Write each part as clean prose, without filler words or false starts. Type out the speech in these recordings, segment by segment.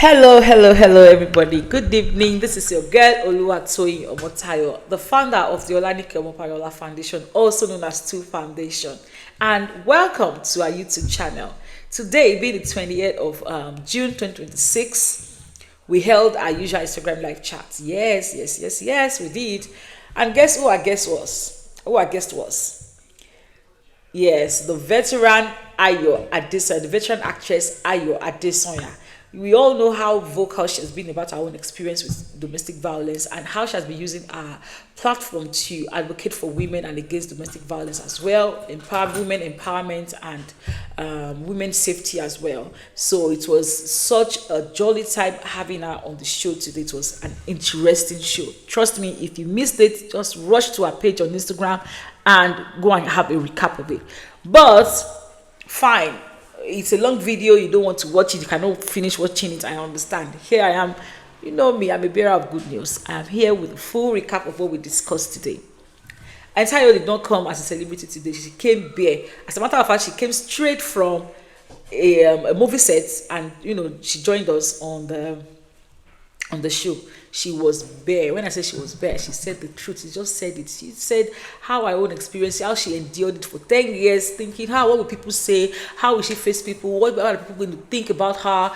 Hello, everybody. Good evening. This is your girl Oluwatoyin Omotayo, the founder of the Olanike Omopayola Foundation, also known as Two Foundation, and welcome to our YouTube channel. Today, being the 28th of June 2026, we held our usual Instagram live chat. Yes, we did. And guess who our guest was? Yes, the veteran Ayo Adesoya, the veteran actress Ayo Adesoya. We all know how vocal she has been about her own experience with domestic violence and how she has been using her platform to advocate for women and against domestic violence as well, empower women empowerment and women's safety as well. So it was such a jolly time having her on the show today. It was an interesting show. Trust me, if you missed it, just rush to her page on Instagram and go and have a recap of it. But fine, it's a long video, you don't want to watch it, you cannot finish watching it, I understand. Here I am, you know me, I'm a bearer of good news. I am here with a full recap of what we discussed today. Antayo did not come as a celebrity today, she came bare. As a matter of fact, she came straight from a movie set, and she joined us on the show. She was bare. When I say she was bare, she said the truth. She just said it. She said how her own experience, how she endured it for 10 years, thinking, what will people say? How will she face people? What are people going to think about her?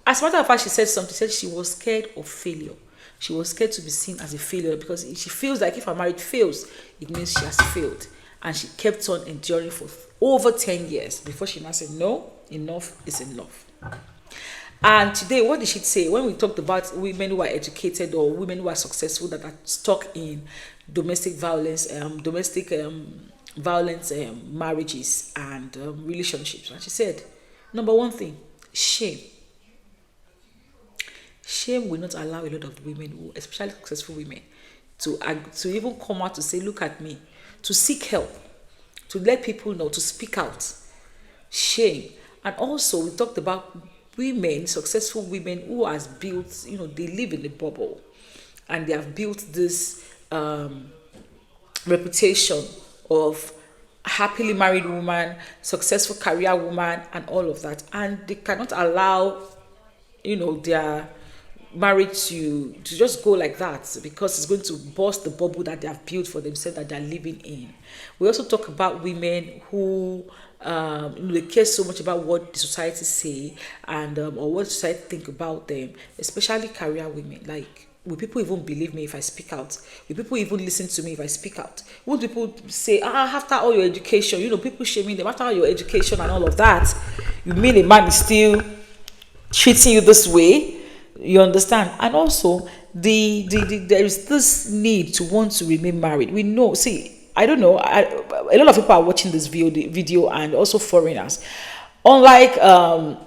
As a matter of fact, she said something. She said she was scared of failure. She was scared to be seen as a failure because she feels like if her marriage fails, it means she has failed. And she kept on enduring for over 10 years before she now said, no, enough is enough. And today, what did she say? When we talked about women who are educated or women who are successful that are stuck in domestic violence, marriages and relationships. And she said, number one thing, shame. Shame will not allow a lot of women, who, especially successful women, to even come out to say, look at me, to seek help, to let people know, to speak out. Shame. And also, we talked about women, successful women who has built, they live in a bubble and they have built this reputation of happily married woman, successful career woman and all of that, and they cannot allow their marriage to just go like that because it's going to burst the bubble that they have built for themselves that they're living in. We also talk about women who they care so much about what the society say and or what society think about them, especially career women. Like, will people even believe me if I speak out? Will people even listen to me if I speak out? Won't people say, after all your education, people shaming them after all your education and all of that, you mean a man is still treating you this way? You understand? And also there is this need to want to remain married. We know, see, I don't know, a lot of people are watching this video and also foreigners. Unlike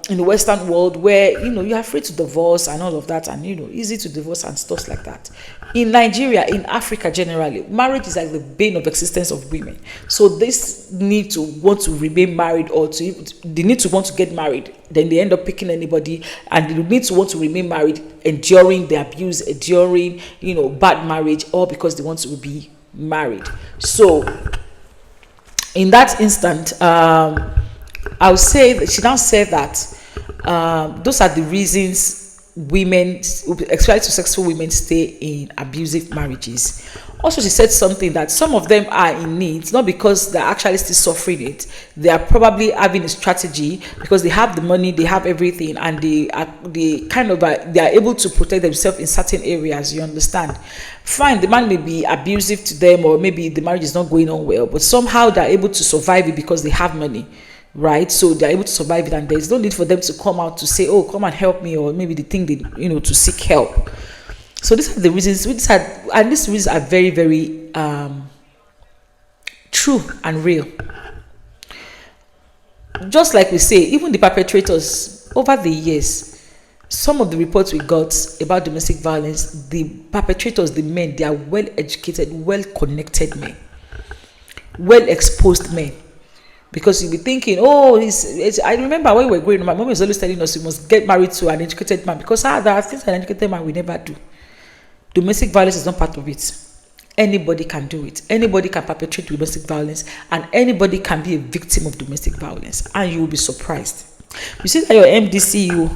in the Western world where, you are free to divorce and all of that and, easy to divorce and stuff like that. In Nigeria, in Africa generally, marriage is like the bane of existence of women. So this need to want to remain married or they need to want to get married, then they end up picking anybody, and they need to want to remain married, enduring the abuse, enduring, bad marriage, all because they want to be married. So in that instant, I would say that she now said that those are the reasons women, especially successful women, stay in abusive marriages. Also, she said something that some of them are in need, not because they're actually still suffering it. They are probably having a strategy because they have the money, they have everything, and they are able to protect themselves in certain areas. You understand? Fine, the man may be abusive to them, or maybe the marriage is not going on well, but somehow they're able to survive it because they have money. Right, so they're able to survive it, and there's no need for them to come out to say, come and help me, or maybe they think they to seek help. So these are the reasons, and these reasons are very, very true and real. Just like we say, even the perpetrators over the years, some of the reports we got about domestic violence, the perpetrators, the men, they are well educated, well connected men, well exposed men. Because you'll be thinking, I remember when we were growing up, my mom was always telling us we must get married to an educated man, because there are things an educated man will never do. Domestic violence is not part of it. Anybody can do it. Anybody can perpetrate domestic violence, and anybody can be a victim of domestic violence, and you will be surprised. You see that your MDCU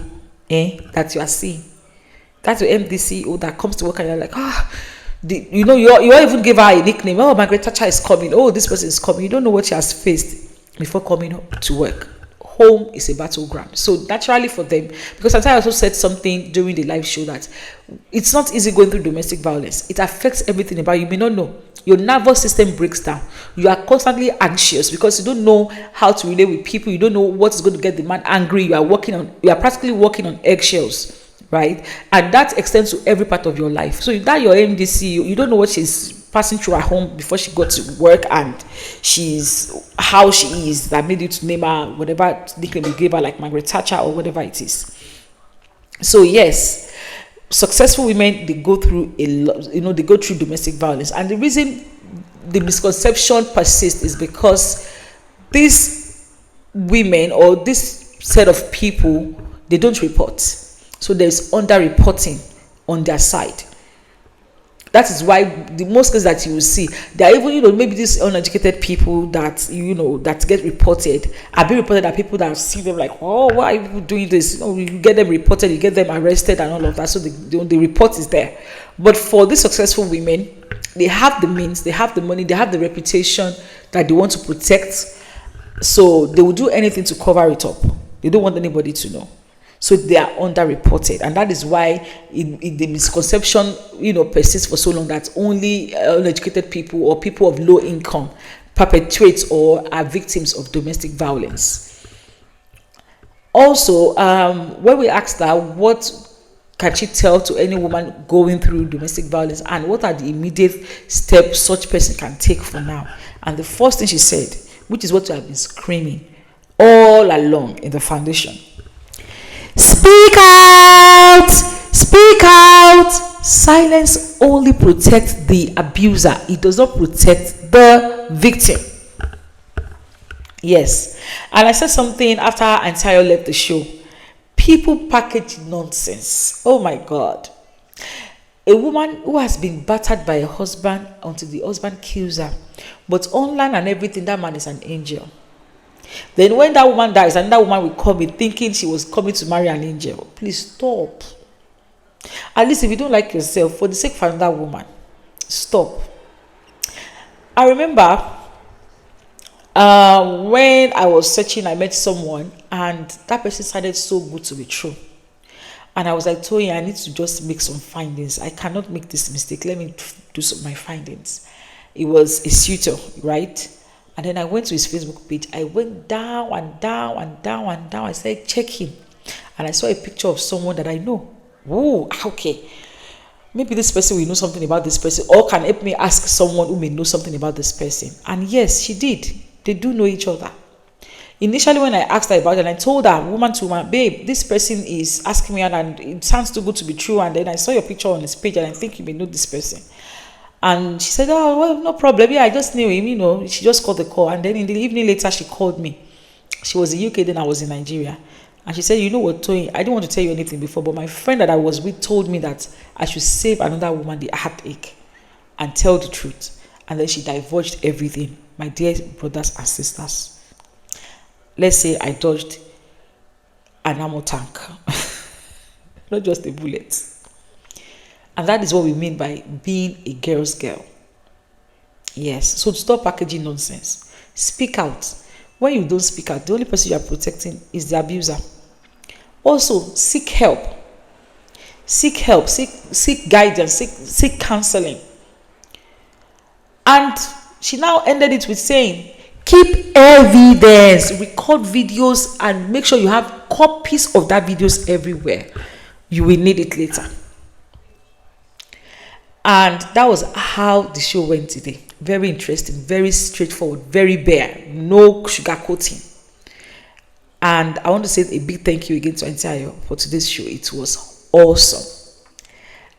that you are seeing. That's your MD CEO that comes to work and you're like, you won't even give her a nickname. Oh, Margaret Thatcher is coming. Oh, this person is coming. You don't know what she has faced before coming up to work. Home is a battleground. So naturally for them, because I also said something during the live show that it's not easy going through domestic violence. It affects everything about you. You may not know. Your nervous system breaks down. You are constantly anxious because you don't know how to relate with people. You don't know what is going to get the man angry. You are practically walking on eggshells. Right, and that extends to every part of your life. So that your MDC, you don't know what she's passing through at home before she got to work, and how she is that made you to name her whatever nickname you gave her, like Margaret Thatcher or whatever it is. So yes, successful women, they go through a lot. They go through domestic violence, and the reason the misconception persists is because these women or this set of people, they don't report. So there's underreporting on their side. That is why the most cases that you will see, there are even, maybe these uneducated people that, that get reported, are being reported at people that see them like, oh, why are you doing this? You get them reported, you get them arrested and all of that. So the report is there. But for these successful women, they have the means, they have the money, they have the reputation that they want to protect. So they will do anything to cover it up. They don't want anybody to know. So they are underreported, and that is why the misconception, persists for so long that only uneducated people or people of low income perpetrate or are victims of domestic violence. Also, when we asked her what can she tell to any woman going through domestic violence and what are the immediate steps such person can take for now, and the first thing she said, which is what we have been screaming all along in the foundation: speak out! Speak out! Silence only protects the abuser. It does not protect the victim. Yes. And I said something after Antayo left the show. People package nonsense. Oh my God. A woman who has been battered by a husband until the husband kills her. But online and everything, that man is an angel. Then when that woman dies, another woman will come in thinking she was coming to marry an angel. Please stop. At least if you don't like yourself, for the sake of another woman, stop. I remember when I was searching, I met someone and that person sounded so good to be true. And I was like, Toyin, I need to just make some findings. I cannot make this mistake. Let me do some of my findings. It was a suitor, right? And then I went to his Facebook page. I went down and down and down and down. I started checking. And I saw a picture of someone that I know. Oh, okay. Maybe this person will know something about this person, or can help me ask someone who may know something about this person. And yes, she did. They do know each other. Initially, when I asked her about it, and I told her, woman to woman, babe, this person is asking me out and it sounds too good to be true. And then I saw your picture on his page and I think you may know this person. And she said, oh, well, no problem. Yeah, I just knew him, She just called the call. And then in the evening later, she called me. She was in UK, then I was in Nigeria. And she said, you know what, Toyin, I didn't want to tell you anything before, but my friend that I was with told me that I should save another woman the heartache and tell the truth. And then she divulged everything. My dear brothers and sisters, let's say I dodged an ammo tank, not just a bullet. And that is what we mean by being a girl's girl. Yes. So stop packaging nonsense. Speak out. When you don't speak out, the only person you are protecting is the abuser. Also, seek help. Seek help. Seek guidance. Seek counseling. And she now ended it with saying, keep evidence. Record videos and make sure you have copies of that videos everywhere. You will need it later. And that was how the show went today. Very interesting, very straightforward, very bare, no sugarcoating. And I want to say a big thank you again to Antayo for today's show. It was awesome.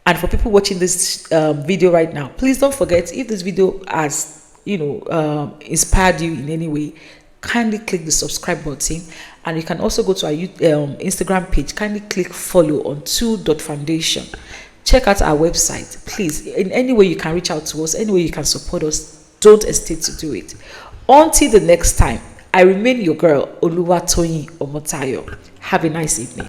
And for people watching this video right now, please don't forget, if this video has inspired you in any way, kindly click the subscribe button. And you can also go to our Instagram page. Kindly click follow on 2.foundation. Check out our website, please. In any way you can reach out to us, any way you can support us, don't hesitate to do it. Until the next time, I remain your girl, Oluwatoyin Omotayo. Have a nice evening.